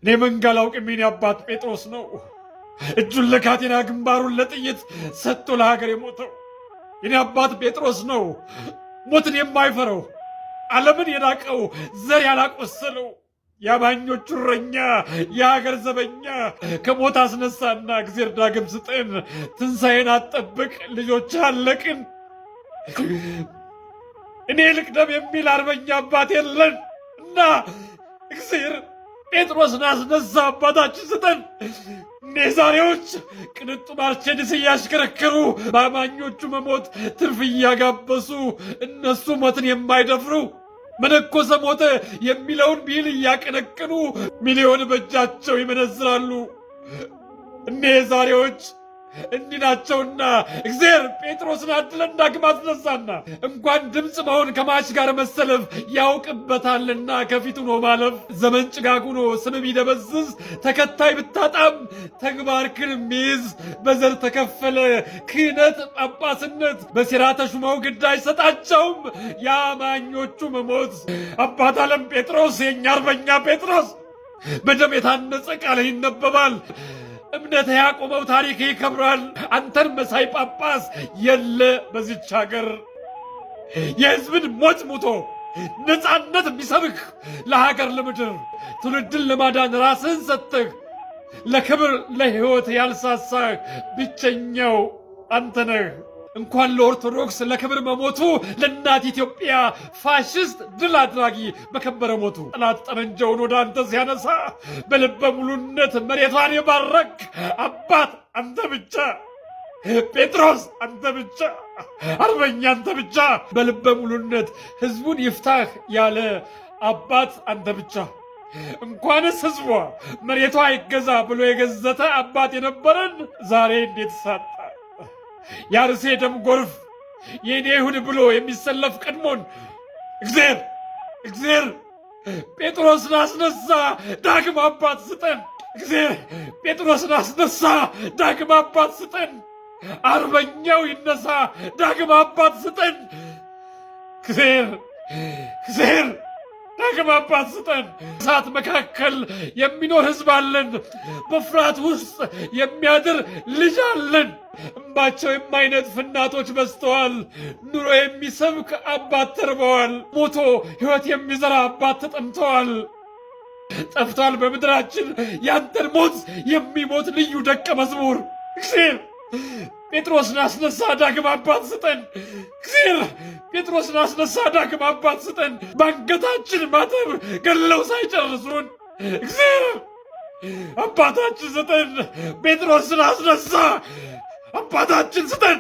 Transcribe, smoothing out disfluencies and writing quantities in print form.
እኔ መንጋላው ቅሚን አባት ጴጥሮስ ነው። እጁን ለካቴና ግንባሩን ለጥይት ሰጥቶ ለሀገር የሞተው የኔ አባት ጴጥሮስ ነው። ሞትን የማይፈረው ዓለምን የናቀው ዘር ያላቆሰለው የአማኞቹ እረኛ የሀገር ዘበኛ ከሞት አስነሳና እግዜር ዳግም ስጠን፣ ትንሣኤን አጠብቅ ልጆች አለቅን። እኔ ልቅደም የሚል አርበኛ አባት የለን እና እግዜር ጴጥሮስን አስነሳ አባታችን ስጠን። እኔ ዛሬዎች ቅንጡ ማርቼዲስ እያሽከረከሩ በአማኞቹ መሞት ትርፍ እያጋበሱ እነሱ ሞትን የማይደፍሩ መነኮሰ ሞተ የሚለውን ብሂል እያቀነቀኑ ሚሊዮን በእጃቸው ይመነዝራሉ። እኔ ዛሬዎች እንዲህ ናቸውና እግዚአብሔር ጴጥሮስን አድለን ዳግም አስነሳና እንኳን ድምፅ መሆን ከማች ጋር መሰለፍ ያውቅበታልና ከፊቱ ነው ማለፍ። ዘመን ጭጋግ ሆኖ ስም ቢደበዝዝ ተከታይ ብታጣም ተግባርክን ሚይዝ በዘር ተከፈለ ክህነት ጳጳስነት በሴራ ተሹመው ግድ አይሰጣቸውም የአማኞቹ መሞት። አባት ዓለም ጴጥሮስ የእኛ አርበኛ ጴጥሮስ በደም የታነጸ ቃል ይነበባል። እምነት ያቆመው ታሪክ ይከብራል። አንተን መሳይ ጳጳስ የለ በዚች ሀገር የሕዝብን ሞት ሙቶ ነፃነት ቢሰብክ ለሀገር ለምድር ትውልድን ለማዳን ራስህን ሰጥተህ ለክብር ለሕይወት ያልሳሳህ ብቸኛው አንተ ነህ። እንኳን ለኦርቶዶክስ ለክብር መሞቱ ለእናት ኢትዮጵያ ፋሽስት ድል አድራጊ በከበረ ሞቱ ጠላት ጠመንጃውን ወደ አንተ ሲያነሳ በልበ ሙሉነት መሬቷን የባረክ አባት አንተ ብቻ፣ ጴጥሮስ አንተ ብቻ፣ አርበኛ አንተ ብቻ፣ በልበ ሙሉነት ህዝቡን ይፍታህ ያለ አባት አንተ ብቻ። እንኳንስ ህዝቧ መሬቷ ይገዛ ብሎ የገዘተ አባት የነበረን ዛሬ እንዴት ሳጣ። የአርሴ ደም ጎርፍ የኔ ይሁን ብሎ የሚሰለፍ ቀድሞን እግዚአብሔር ጴጥሮስን አስነሳ ዳግም አባት ስጠን። እግዚአብሔር ጴጥሮስን አስነሳ ዳግም አባት ስጠን። አርበኛው ይነሳ ዳግም አባት ስጠን። እግዚአብሔር ዳግም አባት ስጠን። እሳት መካከል የሚኖር ህዝብ አለን። በፍርሃት ውስጥ የሚያድር ልጅ አለን። እንባቸው የማይነጥፍ እናቶች በዝተዋል። ኑሮ የሚሰብክ አባት ተርበዋል። ሞቶ ሕይወት የሚዘራ አባት ተጠምተዋል። ጠፍቷል በምድራችን ያንተን ሞት የሚሞት ልዩ ደቀ መዝሙር። እግዚአብሔር ጴጥሮስን አስነሳ ዳግም አባት ስጠን። እግዚአብሔር ጴጥሮስን አስነሳ ዳግም አባት ስጠን። ባንገታችን ማተብ ገለው ሳይጨርሱን እግዚአብሔር አባታችን ስጠን። ጴጥሮስን አስነሳ አባታችን ስጠን።